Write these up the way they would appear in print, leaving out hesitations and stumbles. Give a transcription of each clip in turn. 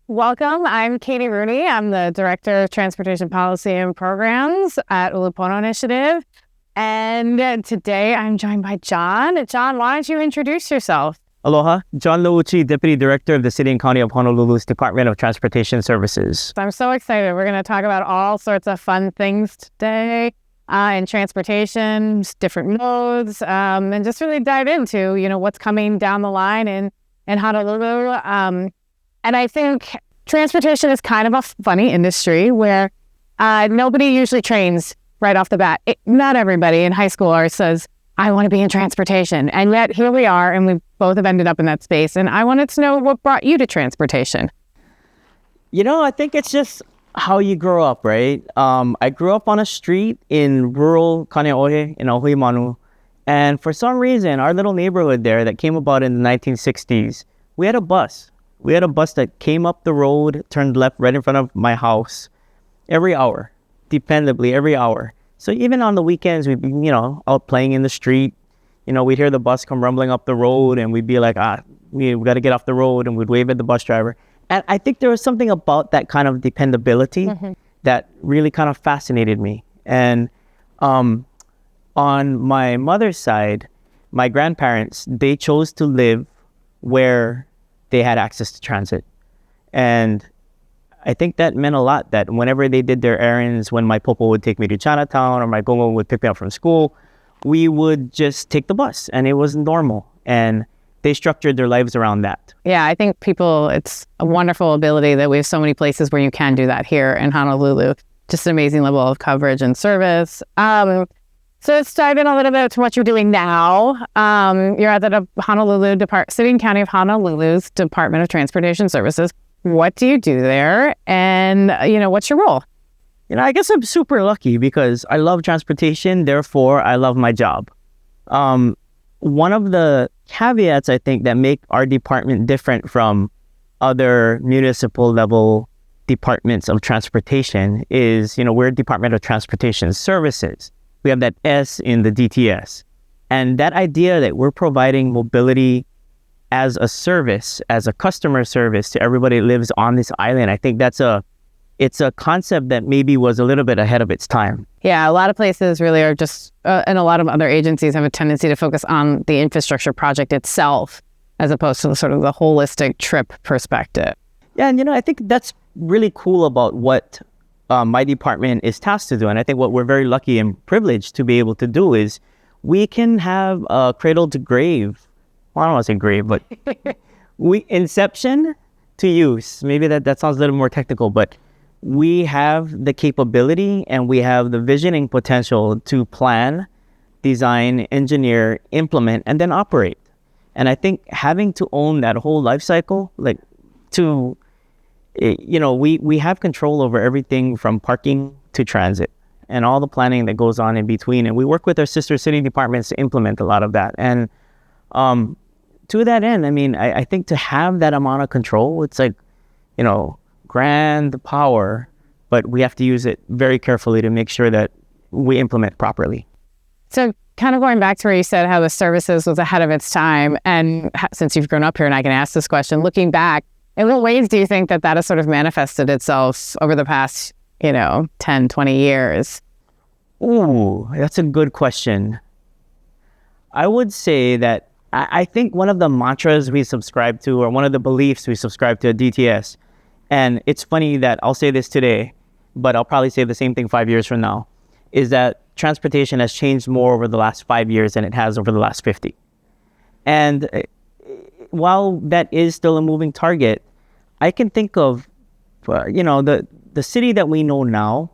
Welcome. I'm Katie Rooney. I'm the Director of Transportation Policy and Programs at Ulupono Initiative. And today I'm joined by Jon. Jon, why don't you introduce yourself? Aloha, Jon Nouchi, Deputy Director of the City and County of Honolulu's Department of Transportation Services. I'm so excited. We're going to talk about all sorts of fun things today in transportation, different modes, and just really dive into, what's coming down the line in Honolulu. And I think transportation is kind of a funny industry where nobody usually trains right off the bat. Not everybody in high school says, I want to be in transportation. And yet here we are, and we both have ended up in that space. And I wanted to know what brought you to transportation. I think it's just how you grow up, right? I grew up on a street in rural Kaneohe in Ulupono. And for some reason, our little neighborhood there that came about in the 1960s, we had a bus. We had a bus that came up the road, turned left right in front of my house every hour, dependably every hour. So even on the weekends, we'd be, out playing in the street. We'd hear the bus come rumbling up the road and we'd be like, we got to get off the road, and we'd wave at the bus driver. And I think there was something about that kind of dependability that really kind of fascinated me. And on my mother's side, my grandparents, they chose to live where they had access to transit. And I think that meant a lot, that whenever they did their errands, when my popo would take me to Chinatown or my gogo would pick me up from school, we would just take the bus, and it was normal. And they structured their lives around that. Yeah, I think it's a wonderful ability that we have so many places where you can do that here in Honolulu. Just an amazing level of coverage and service. So let's dive in a little bit to what you're doing now. You're at the City and County of Honolulu's Department of Transportation Services. What do you do there? And, what's your role? I guess I'm super lucky because I love transportation. Therefore, I love my job. One of the caveats, I think, that make our department different from other municipal level departments of transportation is, we're Department of Transportation Services. We have that S in the DTS. And that idea that we're providing mobility as a service, as a customer service to everybody that lives on this island, I think it's a concept that maybe was a little bit ahead of its time. Yeah, a lot of places really are just, and a lot of other agencies have a tendency to focus on the infrastructure project itself, as opposed to sort of the holistic trip perspective. Yeah, and I think that's really cool about what my department is tasked to do. And I think what we're very lucky and privileged to be able to do is we can have a cradle to grave. Well, I don't want to say grave, but inception to use. Maybe that sounds a little more technical, but we have the capability and we have the visioning potential to plan, design, engineer, implement, and then operate. And I think having to own that whole life cycle, we have control over everything from parking to transit and all the planning that goes on in between. And we work with our sister city departments to implement a lot of that. And to that end, I think to have that amount of control, it's like, grand power, but we have to use it very carefully to make sure that we implement properly. So kind of going back to where you said how the services was ahead of its time, and since you've grown up here and I can ask this question, looking back, in what ways do you think that has sort of manifested itself over the past, 10, 20 years? Ooh, that's a good question. I would say that I think one of the mantras we subscribe to, or one of the beliefs we subscribe to at DTS, and it's funny that I'll say this today, but I'll probably say the same thing 5 years from now, is that transportation has changed more over the last 5 years than it has over the last 50. And while that is still a moving target, I can think of, the city that we know now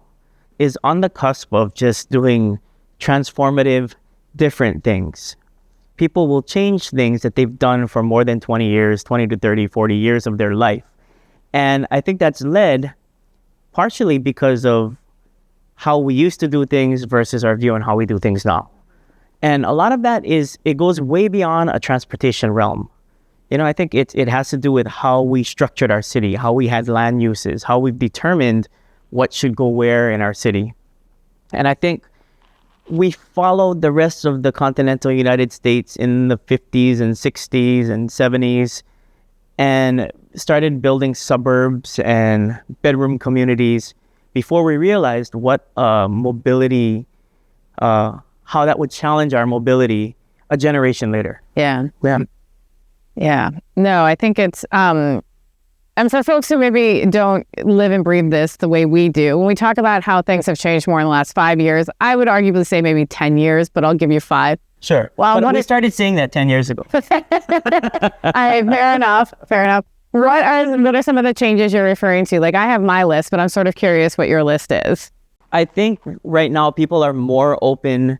is on the cusp of just doing transformative, different things. People will change things that they've done for more than 20 years, 20 to 30, 40 years of their life. And I think that's led partially because of how we used to do things versus our view on how we do things now. And a lot of that it goes way beyond a transportation realm. I think it has to do with how we structured our city, how we had land uses, how we've determined what should go where in our city. And I think we followed the rest of the continental United States in the 50s and 60s and 70s. and started building suburbs and bedroom communities before we realized what mobility, how that would challenge our mobility a generation later. Yeah. No, I think it's, and for folks who maybe don't live and breathe this the way we do, when we talk about how things have changed more in the last 5 years, I would arguably say maybe 10 years, but I'll give you 5. Sure. Well, but we started saying that 10 years ago. Fair enough. What are some of the changes you're referring to? Like, I have my list, but I'm sort of curious what your list is. I think right now people are more open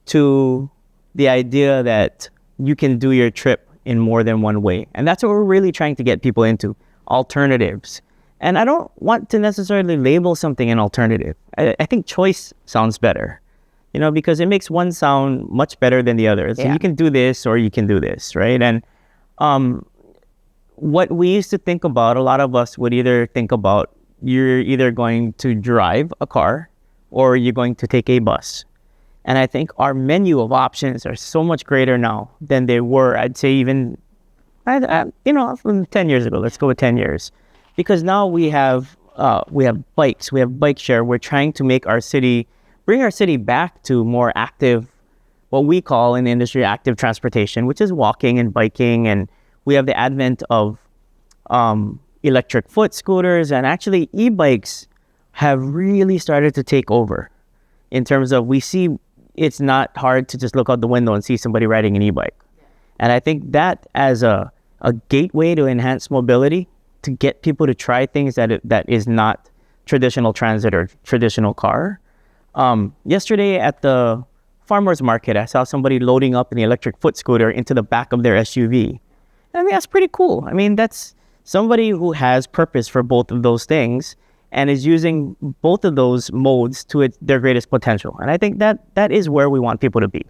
to the idea that you can do your trip in more than one way. And that's what we're really trying to get people into, alternatives. And I don't want to necessarily label something an alternative. I think choice sounds better, because it makes one sound much better than the other. So you can do this or you can do this, right? And what we used to think about, a lot of us would either think about you're either going to drive a car or you're going to take a bus. And I think our menu of options are so much greater now than they were, I'd say even, from 10 years ago. Let's go with 10 years. Because now we have bikes, we have bike share. We're trying to bring our city back to more active, what we call in the industry active transportation, which is walking and biking. And we have the advent of electric foot scooters, and actually e-bikes have really started to take over in terms of we see it's not hard to just look out the window and see somebody riding an e-bike. And I think that as a gateway to enhance mobility, to get people to try things that is not traditional transit or traditional car. Yesterday at the farmer's market, I saw somebody loading up an electric foot scooter into the back of their SUV. I mean, that's pretty cool. I mean, that's somebody who has purpose for both of those things and is using both of those modes to their greatest potential. And I think that is where we want people to be.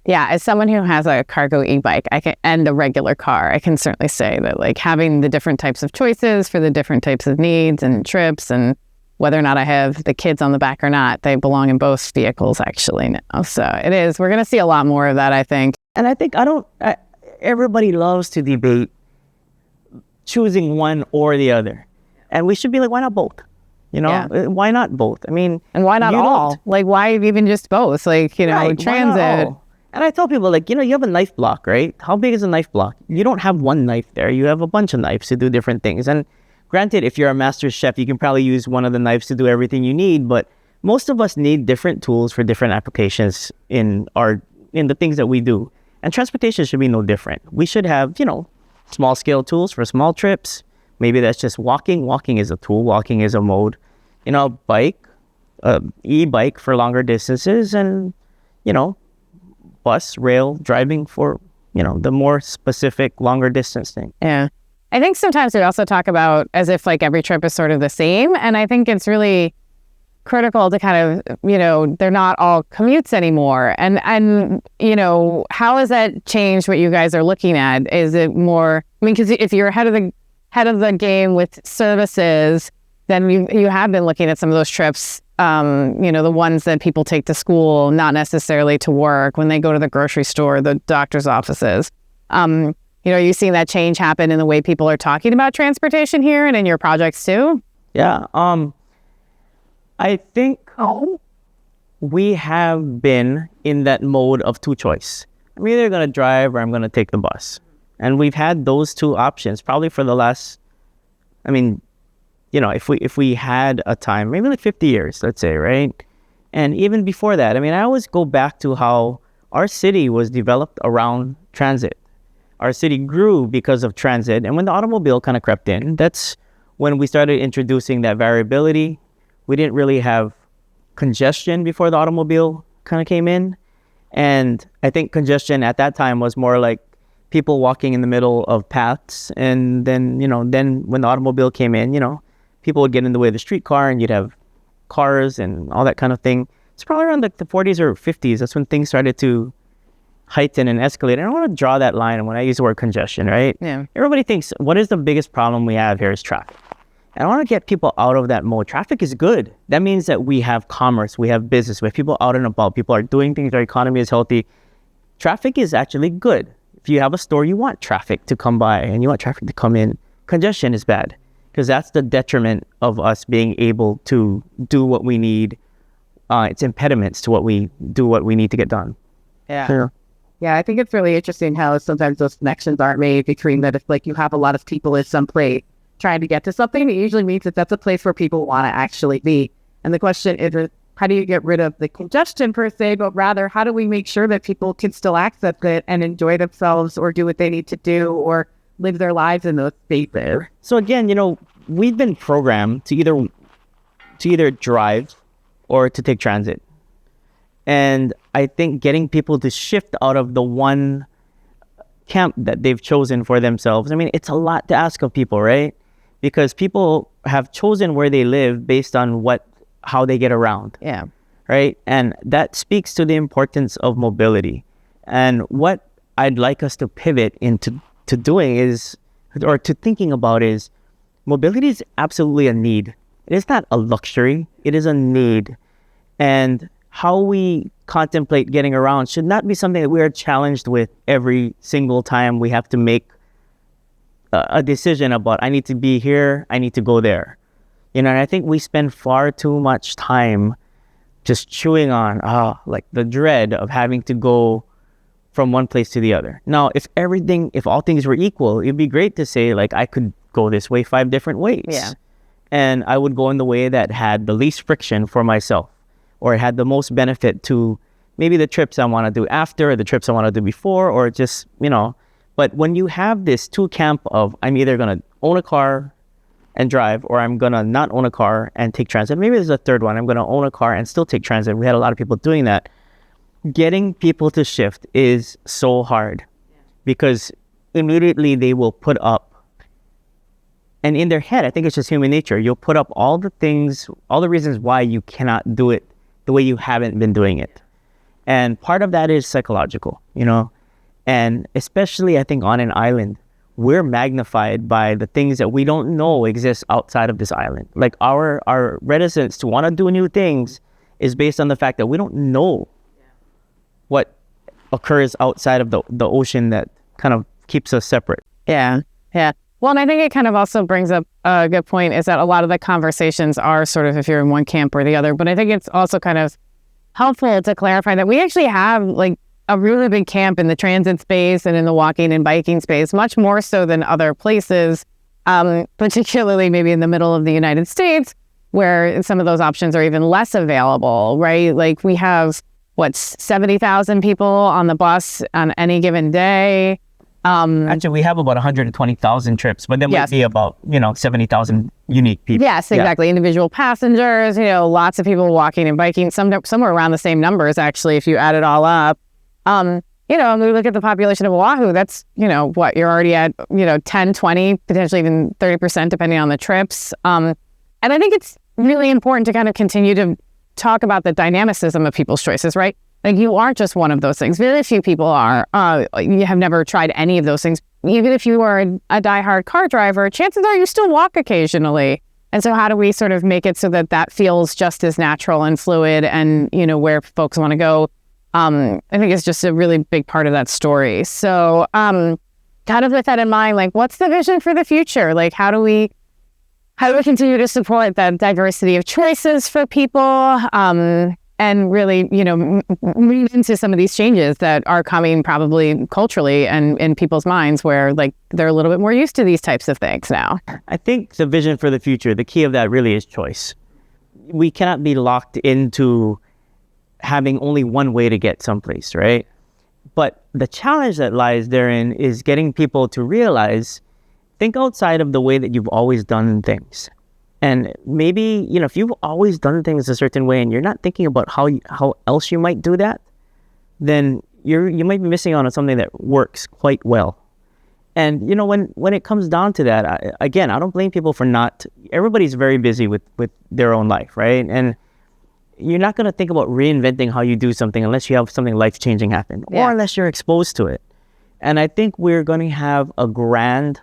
Yeah, as someone who has a cargo e-bike and a regular car, I can certainly say that like having the different types of choices for the different types of needs and trips, and whether or not I have the kids on the back or not, they belong in both vehicles actually now. So we're going to see a lot more of that, I think. And I think everybody loves to debate choosing one or the other. And we should be like, why not both? Why not both? I mean, and why not all? Like, why even just both? Like, right, transit. And I tell people, like, you have a knife block, right? How big is a knife block? You don't have one knife there. You have a bunch of knives to do different things. And granted, if you're a master chef, you can probably use one of the knives to do everything you need. But most of us need different tools for different applications in the things that we do. And transportation should be no different. We should have, small scale tools for small trips. Maybe that's just walking. Walking is a tool. Walking is a mode. Bike, e-bike for longer distances, and, bus, rail, driving for, the more specific, longer distance thing. Yeah. I think sometimes we also talk about as if like every trip is sort of the same. And I think it's really critical to kind of, they're not all commutes anymore. And how has that changed what you guys are looking at? Is it more, because if you're ahead of the game with services, then you have been looking at some of those trips, the ones that people take to school, not necessarily to work, when they go to the grocery store, the doctor's offices. Are you seeing that change happen in the way people are talking about transportation here and in your projects too? Yeah. I think we have been in that mode of two choice. I'm either going to drive or I'm going to take the bus. And we've had those two options probably for the last, if we had a time, maybe like 50 years, let's say, right? And even before that, I always go back to how our city was developed around transit. Our city grew because of transit. And when the automobile kind of crept in, that's when we started introducing that variability. We didn't really have congestion before the automobile kind of came in. And I think congestion at that time was more like people walking in the middle of paths. And then, then when the automobile came in, people would get in the way of the streetcar and you'd have cars and all that kind of thing. It's probably around like the 40s or 50s. That's when things started to heighten and escalate. And I want to draw that line when I use the word congestion, right? Yeah. Everybody thinks, what is the biggest problem we have here is traffic. And I want to get people out of that mode. Traffic is good. That means that we have commerce, we have business, we have people out and about, people are doing things, our economy is healthy. Traffic is actually good. if you have a store, you want traffic to come by and you want traffic to come in. Congestion is bad because that's the detriment of us being able to do what we need. It's impediments to what we need to get done. Yeah. Yeah, I think it's really interesting how sometimes those connections aren't made between that. If like you have a lot of people at some place trying to get to something, it usually means that that's a place where people want to actually be. And the question is, how do you get rid of the congestion per se, but rather how do we make sure that people can still access it and enjoy themselves or do what they need to do or live their lives in those spaces? So again, we've been programmed to either drive or to take transit. And I think getting people to shift out of the one camp that they've chosen for themselves, I mean, it's a lot to ask of people, right? Because people have chosen where they live based on how they get around. Yeah. Right? And that speaks to the importance of mobility. And what I'd like us to pivot into doing is, or to thinking about is, mobility is absolutely a need. It is not a luxury. It is a need. And how we contemplate getting around should not be something that we are challenged with every single time we have to make a decision about, I need to be here, I need to go there. And I think we spend far too much time just chewing on like the dread of having to go from one place to the other. Now, if all things were equal, it'd be great to say, like, I could go this way 5 different ways. Yeah. And I would go in the way that had the least friction for myself, or it had the most benefit to maybe the trips I want to do after, or the trips I want to do before, or just, But when you have this two camp of, I'm either going to own a car and drive, or I'm going to not own a car and take transit. Maybe there's a third one. I'm going to own a car and still take transit. We had a lot of people doing that. Getting people to shift is so hard because immediately they will put up, and in their head, I think it's just human nature, you'll put up all the reasons why you cannot do it the way you haven't been doing it. And part of that is psychological, and especially I think on an island, we're magnified by the things that we don't know exist outside of this island. Like our reticence to want to do new things is based on the fact that we don't know what occurs outside of the ocean that kind of keeps us separate. Yeah. Well, and I think it kind of also brings up a good point is that a lot of the conversations are sort of if you're in one camp or the other, but I think it's also kind of helpful to clarify that we actually have like a really big camp in the transit space and in the walking and biking space, much more so than other places, particularly maybe in the middle of the United States, where some of those options are even less available, right? Like we have, 70,000 people on the bus on any given day. Actually, we have about 120,000 trips, but then yes. We'd be about, 70,000 unique people. Yes, exactly. Yeah. Individual passengers, lots of people walking and biking, somewhere around the same numbers, actually, if you add it all up. And we look at the population of Oahu, that's, you're already at, 10, 20, potentially even 30%, depending on the trips. And I think it's really important to kind of continue to talk about the dynamicism of people's choices, right? Like you aren't just one of those things. Very few people are. You have never tried any of those things. Even if you are a diehard car driver, chances are you still walk occasionally. And so how do we sort of make it so that feels just as natural and fluid and, where folks want to go? I think it's just a really big part of that story. So kind of with that in mind, like what's the vision for the future? Like how do we continue to support that diversity of choices for people and really, move into some of these changes that are coming probably culturally and in people's minds where like they're a little bit more used to these types of things now? I think the vision for the future, the key of that really is choice. We cannot be locked into having only one way to get someplace, right? But the challenge that lies therein is getting people to realize, think outside of the way that you've always done things. And maybe, if you've always done things a certain way and you're not thinking about how else you might do that, then you might be missing out on something that works quite well. And, when it comes down to that, I don't blame people for everybody's very busy with their own life, right? And you're not going to think about reinventing how you do something unless you have something life-changing happen or unless you're exposed to it. And I think we're going to have a grand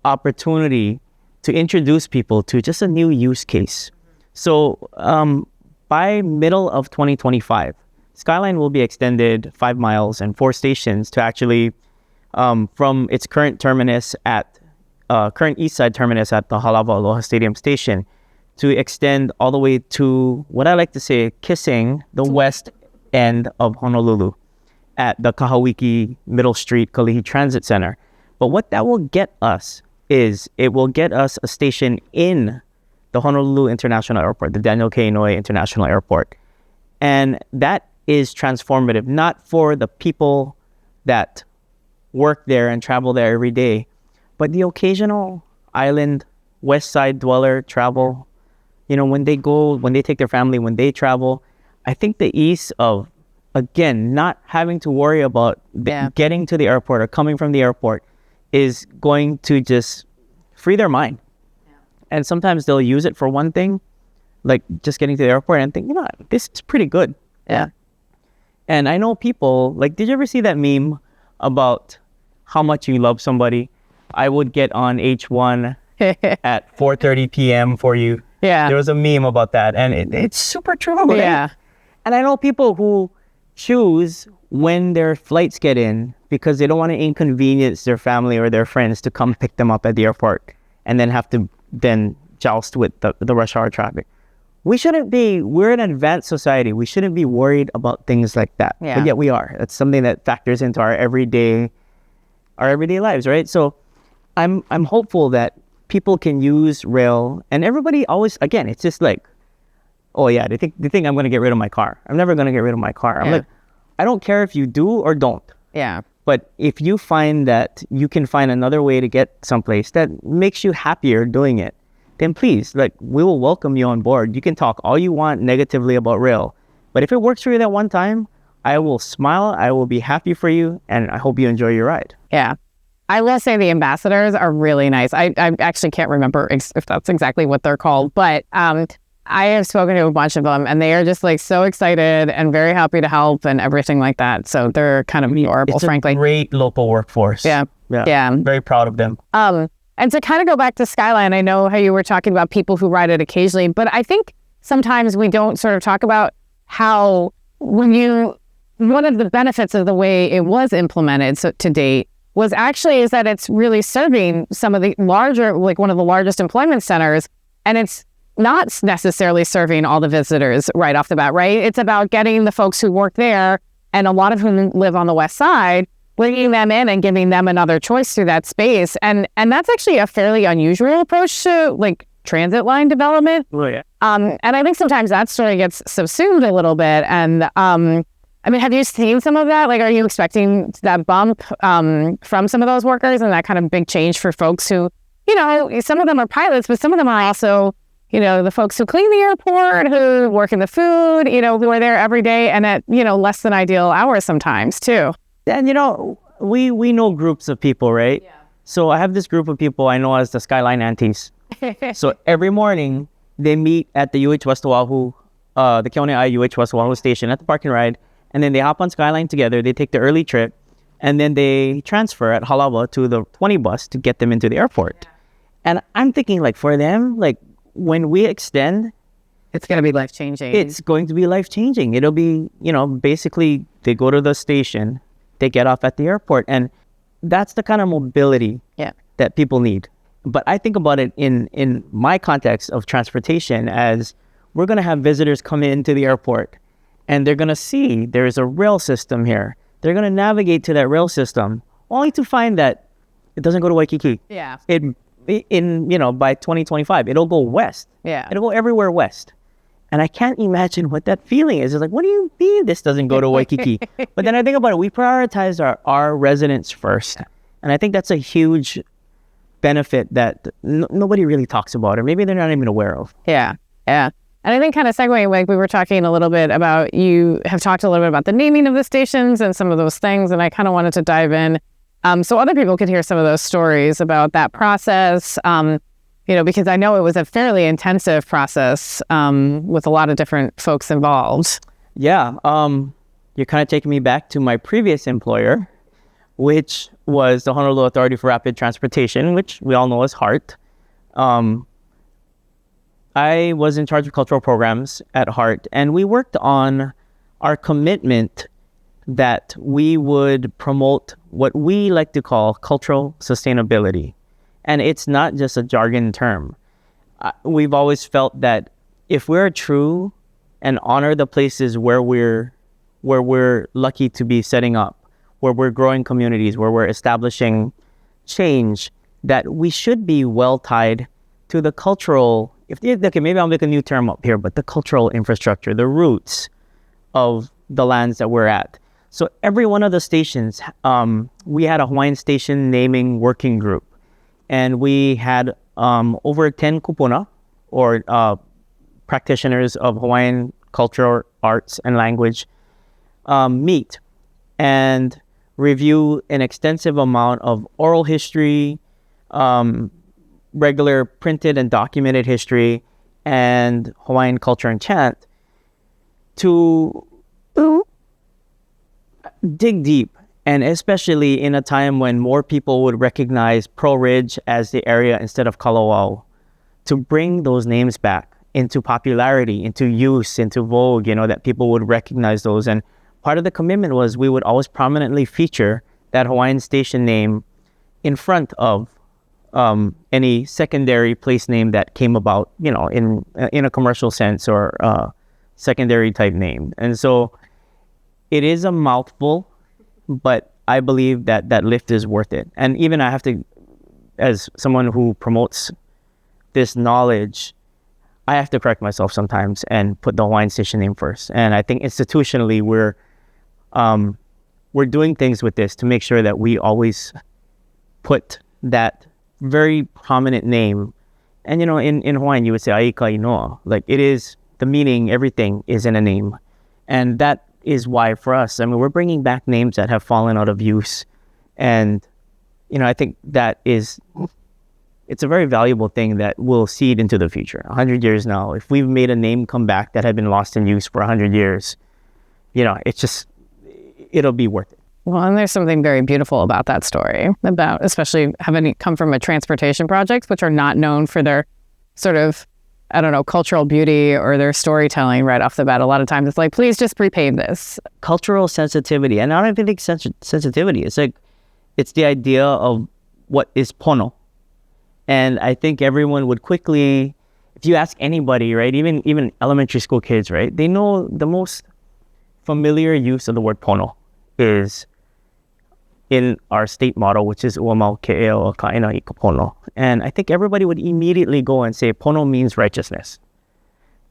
opportunity to introduce people to just a new use case. So by middle of 2025, Skyline will be extended 5 miles and 4 stations to actually from its current terminus at current east side terminus at the Halawa Aloha Stadium Station to extend all the way to what I like to say, kissing the west end of Honolulu at the Kahawiki Middle Street Kalihi Transit Center. But what that will get us is it will get us a station in the Honolulu International Airport, the Daniel K. Inouye International Airport. And that is transformative, not for the people that work there and travel there every day, but the occasional island west side dweller travel. When they take their family, when they travel, I think the ease of, again, not having to worry about getting to the airport or coming from the airport is going to just free their mind. Yeah. And sometimes they'll use it for one thing, like just getting to the airport and think, this is pretty good. Yeah. And I know people, like, did you ever see that meme about how much you love somebody? I would get on H1 at 4:30 p.m. for you. Yeah. There was a meme about that, and it's super true. Right? Yeah. And I know people who choose when their flights get in because they don't want to inconvenience their family or their friends to come pick them up at the airport and then have to joust with the rush hour traffic. We're an advanced society. We shouldn't be worried about things like that. Yeah. But yet we are. That's something that factors into our everyday lives, right? So I'm hopeful that people can use rail, and everybody always, again, it's just like, oh yeah, they think I'm going to get rid of my car. I'm never going to get rid of my car. I'm like, I don't care if you do or don't. Yeah. But if you find that you can find another way to get someplace that makes you happier doing it, then please, we will welcome you on board. You can talk all you want negatively about rail, but if it works for you that one time, I will smile, I will be happy for you, and I hope you enjoy your ride. Yeah. I will say the ambassadors are really nice. I actually can't remember if that's exactly what they're called, but I have spoken to a bunch of them, and they are just so excited and very happy to help and everything like that. So they're kind of adorable, frankly. It's a great local workforce. Yeah. I'm very proud of them. And to kind of go back to Skyline, I know how you were talking about people who ride it occasionally, but I think sometimes we don't sort of talk about how one of the benefits of the way it was implemented to date was is that it's really serving some of the larger, one of the largest employment centers, and it's not necessarily serving all the visitors right off the bat, right? It's about getting the folks who work there, and a lot of whom live on the west side, bringing them in and giving them another choice through that space. And that's actually a fairly unusual approach to transit line development. Oh, yeah. And I think sometimes that story gets subsumed a little bit. And have you seen some of that? Are you expecting that bump from some of those workers and that kind of big change for folks who, some of them are pilots, but some of them are also, the folks who clean the airport, who work in the food, who are there every day and at, less than ideal hours sometimes too. And, we know groups of people, right? Yeah. So I have this group of people I know as the Skyline Aunties. So every morning they meet at the UH West Oahu, the Keaune'ai UH West Oahu station at the park and ride. And then they hop on Skyline together. They take the early trip, and then they transfer at Halawa to the 20 bus to get them into the airport. Yeah. And I'm thinking, for them, when we extend, it's going to be life-changing. It's going to be life-changing. It'll be, basically they go to the station, they get off at the airport, and that's the kind of mobility that people need. But I think about it in my context of transportation as we're going to have visitors come into the airport, and they're going to see there's a rail system here. They're going to navigate to that rail system, only to find that it doesn't go to Waikiki. Yeah. By 2025, it'll go west. Yeah. It'll go everywhere west. And I can't imagine what that feeling is. It's what do you mean this doesn't go to Waikiki? But then I think about it, we prioritize our residents first. And I think that's a huge benefit that nobody really talks about, or maybe they're not even aware of. Yeah. Yeah. And I think kind of segueing, we were talking a little bit about, you have talked a little bit about the naming of the stations and some of those things. And I kind of wanted to dive in so other people could hear some of those stories about that process, because I know it was a fairly intensive process with a lot of different folks involved. Yeah. You're kind of taking me back to my previous employer, which was the Honolulu Authority for Rapid Transportation, which we all know as HART. I was in charge of cultural programs at HART, and we worked on our commitment that we would promote what we like to call cultural sustainability. And it's not just a jargon term. We've always felt that if we're true and honor the places where we're lucky to be setting up, where we're growing communities, where we're establishing change, that we should be well tied to the cultural, okay, maybe I'll make a new term up here, but the cultural infrastructure, the roots of the lands that we're at. So every one of the stations, we had a Hawaiian station naming working group, and we had over 10 kupuna, or practitioners of Hawaiian culture, arts, and language meet and review an extensive amount of oral history, regular printed and documented history, and Hawaiian culture and chant to dig deep, and especially in a time when more people would recognize Pearl Ridge as the area instead of Kalawao, to bring those names back into popularity, into use, into vogue, that people would recognize those. And part of the commitment was we would always prominently feature that Hawaiian station name in front of any secondary place name that came about, in a commercial sense, or secondary type name. And so it is a mouthful, but I believe that lift is worth it. And even I have to, as someone who promotes this knowledge, I have to correct myself sometimes and put the Hawaiian station name first. And I think institutionally we're doing things with this to make sure that we always put that very prominent name. And in Hawaiian you would say Aika Inoa. Like, it is the meaning, everything is in a name. And that is why for us, we're bringing back names that have fallen out of use. And, I think that it's a very valuable thing that will seed into the future. 100 years now, if we've made a name come back that had been lost in use for 100 years, it'll be worth it. Well, and there's something very beautiful about that story, about especially having it come from a transportation project, which are not known for their sort of, cultural beauty or their storytelling right off the bat. A lot of times it's like, please just prepave this. Cultural sensitivity, and I don't even think sensitivity. It's like, it's the idea of what is pono. And I think everyone would quickly, if you ask anybody, right, even elementary school kids, right, they know the most familiar use of the word pono is in our state motto, which is Ua mau ke ea o kaina I ka pono. And I think everybody would immediately go and say pono means righteousness.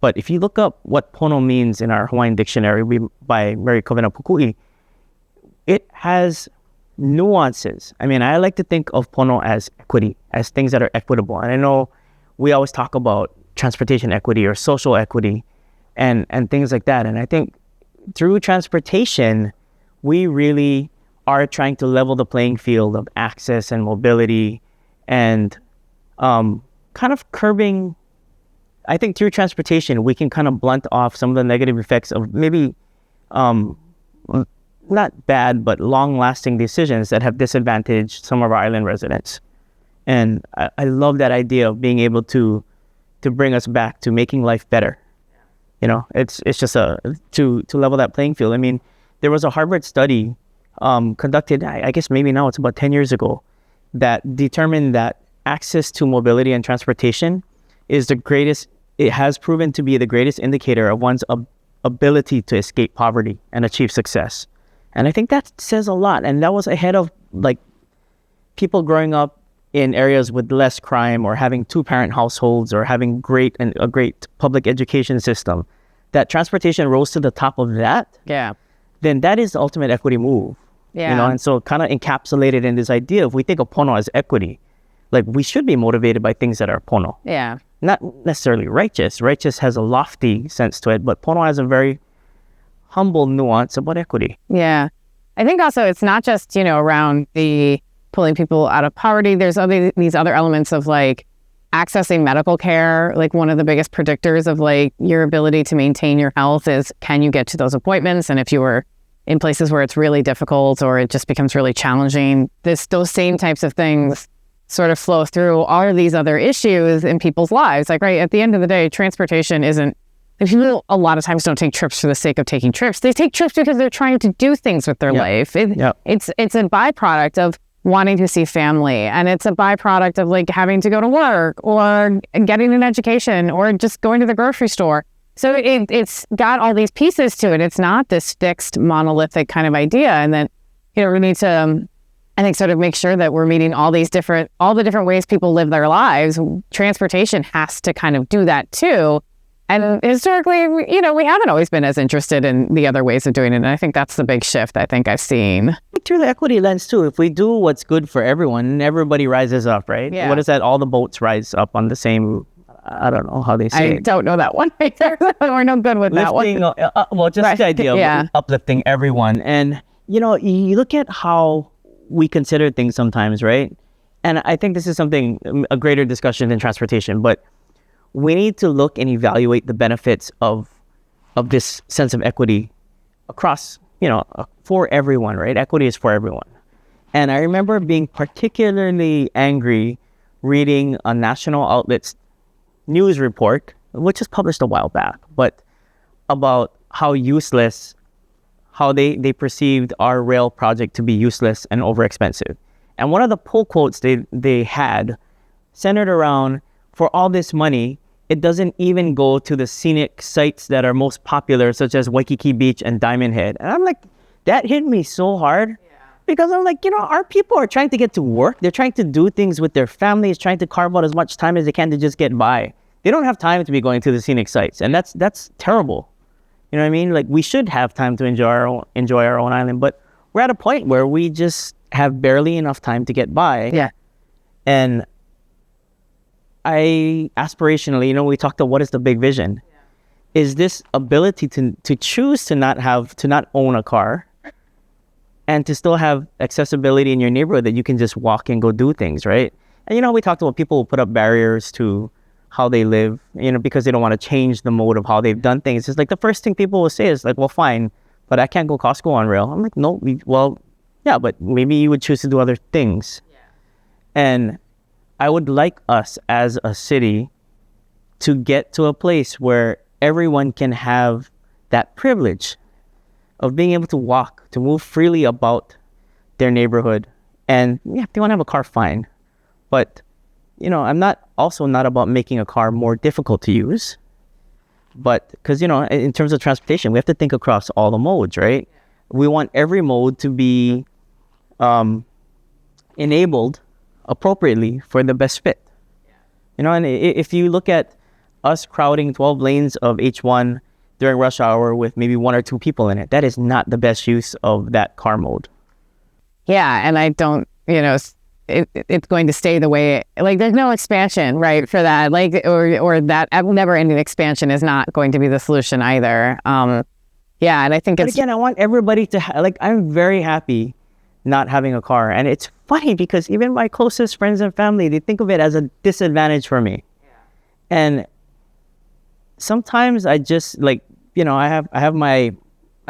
But if you look up what pono means in our Hawaiian dictionary by Mary Kovena Pukui, it has nuances. I like to think of pono as equity, as things that are equitable. And I know we always talk about transportation equity or social equity and things like that. And I think through transportation, we really are trying to level the playing field of access and mobility, and kind of curbing. I think through transportation, we can kind of blunt off some of the negative effects of maybe not bad, but long-lasting decisions that have disadvantaged some of our island residents. And I love that idea of being able to bring us back to making life better. It's just to level that playing field. There was a Harvard study conducted, I guess maybe now it's about 10 years ago, that determined that access to mobility and transportation is it has proven to be the greatest indicator of one's ability to escape poverty and achieve success. And I think that says a lot. And that was ahead of people growing up in areas with less crime, or having 2-parent households, or having a great public education system. That transportation rose to the top of that. Yeah. Then that is the ultimate equity move. Yeah. And so kind of encapsulated in this idea, if we think of pono as equity, we should be motivated by things that are pono. Yeah. Not necessarily righteous. Righteous has a lofty sense to it, but pono has a very humble nuance about equity. Yeah. I think also it's not just, around the pulling people out of poverty. There's these other elements of accessing medical care. One of the biggest predictors of your ability to maintain your health is, can you get to those appointments? And if you were in places where it's really difficult or it just becomes really challenging, those same types of things sort of flow through all of these other issues in people's lives. Right at the end of the day, transportation isn't people a lot of times don't take trips for the sake of taking trips. They take trips because they're trying to do things with their life. It's a byproduct of wanting to see family, and it's a byproduct of like having to go to work or getting an education or just going to the grocery store. So it's got all these pieces to it. It's not this fixed monolithic kind of idea. And then, we need to, I think, sort of make sure that we're meeting all the different ways people live their lives. Transportation has to kind of do that too. And historically, we haven't always been as interested in the other ways of doing it. And I think that's the big shift I think I've seen. Through the equity lens too, if we do what's good for everyone, everybody rises up, right? Yeah. What is that? All the boats rise up on the same, I don't know how they say it. I don't know that one either. We're no good with that one. Well, just the idea of uplifting everyone. And, you look at how we consider things sometimes, right? And I think this is something, a greater discussion than transportation, but we need to look and evaluate the benefits of this sense of equity across, for everyone, right? Equity is for everyone. And I remember being particularly angry reading a national outlet's news report, which was published a while back, but about how they perceived our rail project to be useless and overexpensive. And one of the pull quotes they had centered around, for all this money, it doesn't even go to the scenic sites that are most popular, such as Waikiki Beach and Diamond Head. And I'm like, that hit me so hard. Because I'm like, our people are trying to get to work. They're trying to do things with their families, trying to carve out as much time as they can to just get by. They don't have time to be going to the scenic sites. And that's terrible. You know what I mean? Like, we should have time to enjoy our own island. But we're at a point where we just have barely enough time to get by. Yeah. And aspirationally, we talked about what is the big vision. Is this ability to choose to not own a car and to still have accessibility in your neighborhood that you can just walk and go do things, right? And we talked about people who put up barriers to how they live, because they don't want to change the mode of how they've done things. It's like the first thing people will say is like, well, fine, but I can't go Costco on rail. I'm like, no, yeah, but maybe you would choose to do other things. Yeah. And I would like us as a city to get to a place where everyone can have that privilege of being able to walk, to move freely about their neighborhood. And if they want to have a car, fine. But, I'm not about making a car more difficult to use. But because, in terms of transportation, we have to think across all the modes, right? We want every mode to be enabled appropriately for the best fit. And if you look at us crowding 12 lanes of H1 during rush hour with maybe one or two people in it, that is not the best use of that car mode. Yeah, and I don't, it's going to stay the way, like there's no expansion, right, for that, like, or that never-ending expansion is not going to be the solution either. Yeah, and I think But again, I want everybody to, I'm very happy not having a car. And it's funny because even my closest friends and family, they think of it as a disadvantage for me. Yeah. And sometimes I just I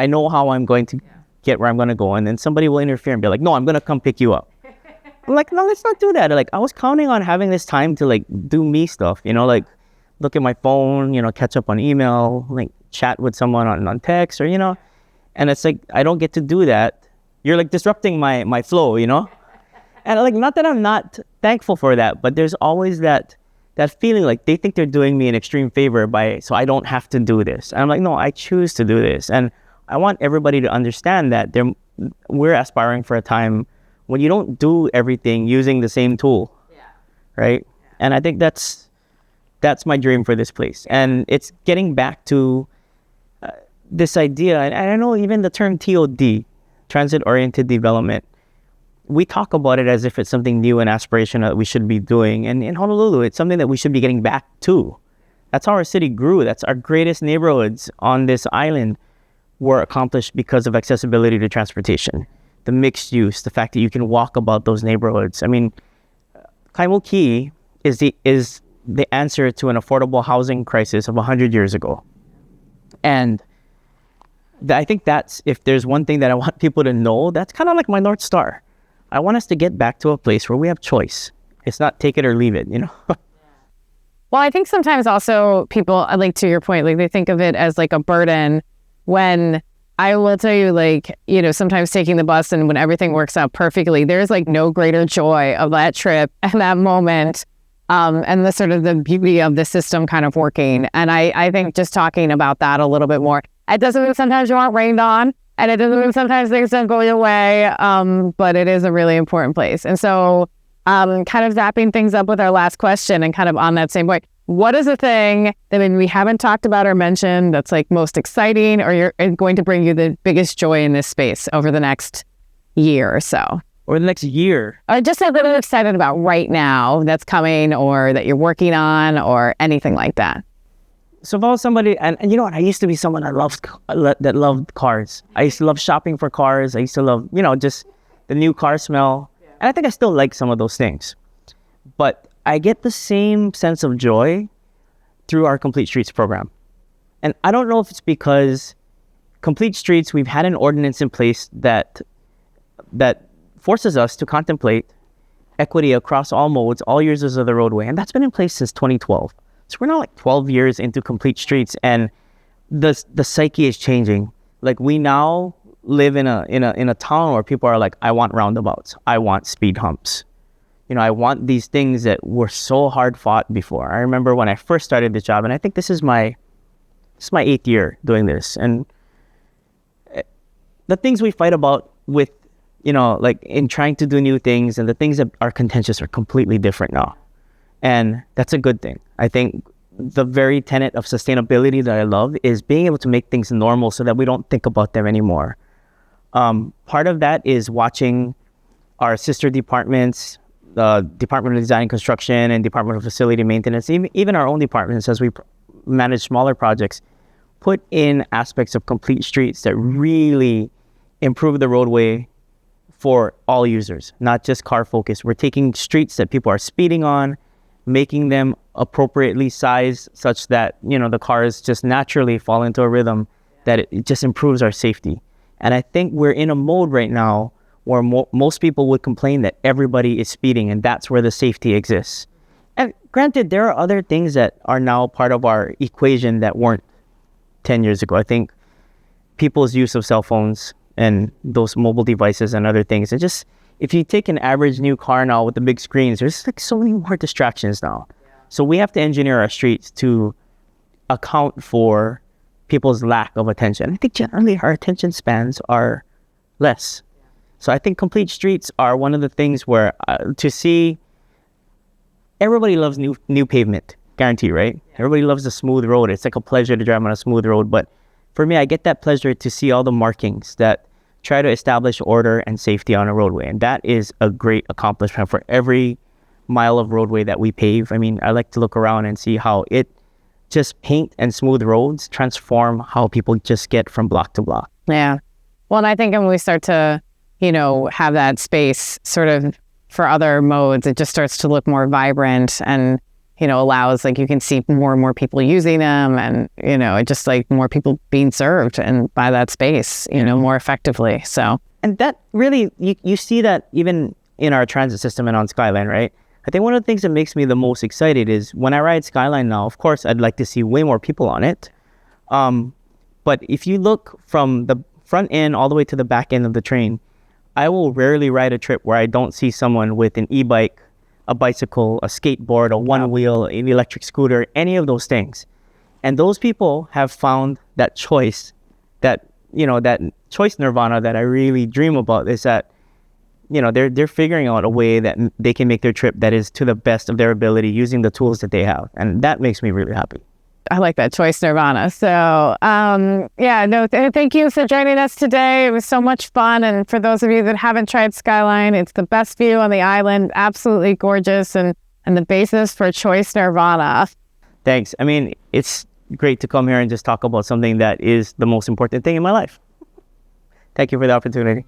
know how I'm going to get where I'm going to go. And then somebody will interfere and be like, no, I'm going to come pick you up. I'm like, no, let's not do that. I was counting on having this time to do me stuff, look at my phone, catch up on email, chat with someone on text or, and it's like, I don't get to do that. You're disrupting my flow, and not that I'm not thankful for that, but there's always that feeling they think they're doing me an extreme favor so I don't have to do this. And I'm like, no, I choose to do this. And I want everybody to understand that we're aspiring for a time when you don't do everything using the same tool, right? Yeah. And I think that's my dream for this place. And it's getting back to this idea, and I know even the term TOD, transit-oriented development, we talk about it as if it's something new and aspirational that we should be doing. And in Honolulu, it's something that we should be getting back to. That's how our city grew. That's our greatest neighborhoods on this island were accomplished because of accessibility to transportation. The mixed use, the fact that you can walk about those neighborhoods. I mean, Kaimuki is the answer to an affordable housing crisis of 100 years ago. And I think that's, if there's one thing that I want people to know, that's kind of like my North Star. I want us to get back to a place where we have choice. It's not take it or leave it, Well, I think sometimes also people, like to your point, like they think of it as like a burden when I will tell you, like, you know, sometimes taking the bus and when everything works out perfectly, there's like no greater joy of that trip and that moment and the sort of the beauty of the system kind of working. And I think just talking about that a little bit more, it doesn't mean sometimes you aren't rained on and it doesn't mean sometimes things don't go your way, but it is a really important place. And so kind of wrapping things up with our last question and kind of on that same point, what is the thing that we haven't talked about or mentioned that's like most exciting or you're going to bring you the biggest joy in this space over the next year or so? Or the next year? Or just a little excited about right now that's coming or that you're working on or anything like that. So if I was somebody, and you know what, I used to be someone that loved cars. I used to love shopping for cars. I used to love, you know, just the new car smell. And I think I still like some of those things. But I get the same sense of joy through our Complete Streets program. And I don't know if it's because Complete Streets, we've had an ordinance in place that forces us to contemplate equity across all modes, all users of the roadway. And that's been in place since 2012. So we're now like 12 years into Complete Streets and the psyche is changing. Like we now live in a town where people are like, I want roundabouts, I want speed humps, you know, I want these things that were so hard fought before. I remember when I first started this job, and I think this is my 8th year doing this, and the things we fight about with, you know, like in trying to do new things, and the things that are contentious are completely different now, and that's a good thing. I think the very tenet of sustainability that I love is being able to make things normal so that we don't think about them anymore. Part of that is watching our sister departments, the Department of Design and Construction and Department of Facility Maintenance, even our own departments as we manage smaller projects, put in aspects of Complete Streets that really improve the roadway for all users, not just car focused. We're taking streets that people are speeding on, making them appropriately sized such that, you know, the cars just naturally fall into a rhythm that it just improves our safety. And I think we're in a mode right now where most people would complain that everybody is speeding and that's where the safety exists. And granted, there are other things that are now part of our equation that weren't 10 years ago. I think people's use of cell phones and those mobile devices and other things, and just, if you take an average new car now with the big screens, there's like so many more distractions now. So we have to engineer our streets to account for people's lack of attention. I think generally our attention spans are less. So I think Complete Streets are one of the things where to see, everybody loves new pavement, guarantee, right? Everybody loves a smooth road. It's like a pleasure to drive on a smooth road. But for me, I get that pleasure to see all the markings that try to establish order and safety on a roadway. And that is a great accomplishment for every mile of roadway that we pave. I mean, I like to look around and see how it just paint and smooth roads transform how people just get from block to block. Yeah. Well, and I think when we start to, you know, have that space sort of for other modes, it just starts to look more vibrant and, you know, allows, like, you can see more and more people using them and, you know, it just like more people being served and by that space, you know, more effectively. So, and that really, you see that even in our transit system and on Skyline, right? I think one of the things that makes me the most excited is when I ride Skyline now, of course, I'd like to see way more people on it. But if you look from the front end all the way to the back end of the train, I will rarely ride a trip where I don't see someone with an e-bike, a bicycle, a skateboard, a one-wheel, an electric scooter, any of those things. And those people have found that choice, that, you know, that choice nirvana that I really dream about, is that, you know, they're figuring out a way that they can make their trip that is to the best of their ability using the tools that they have. And that makes me really happy. I like that, choice nirvana. So, thank you for joining us today. It was so much fun. And for those of you that haven't tried Skyline, it's the best view on the island. Absolutely gorgeous. And the basis for choice nirvana. Thanks. I mean, it's great to come here and just talk about something that is the most important thing in my life. Thank you for the opportunity.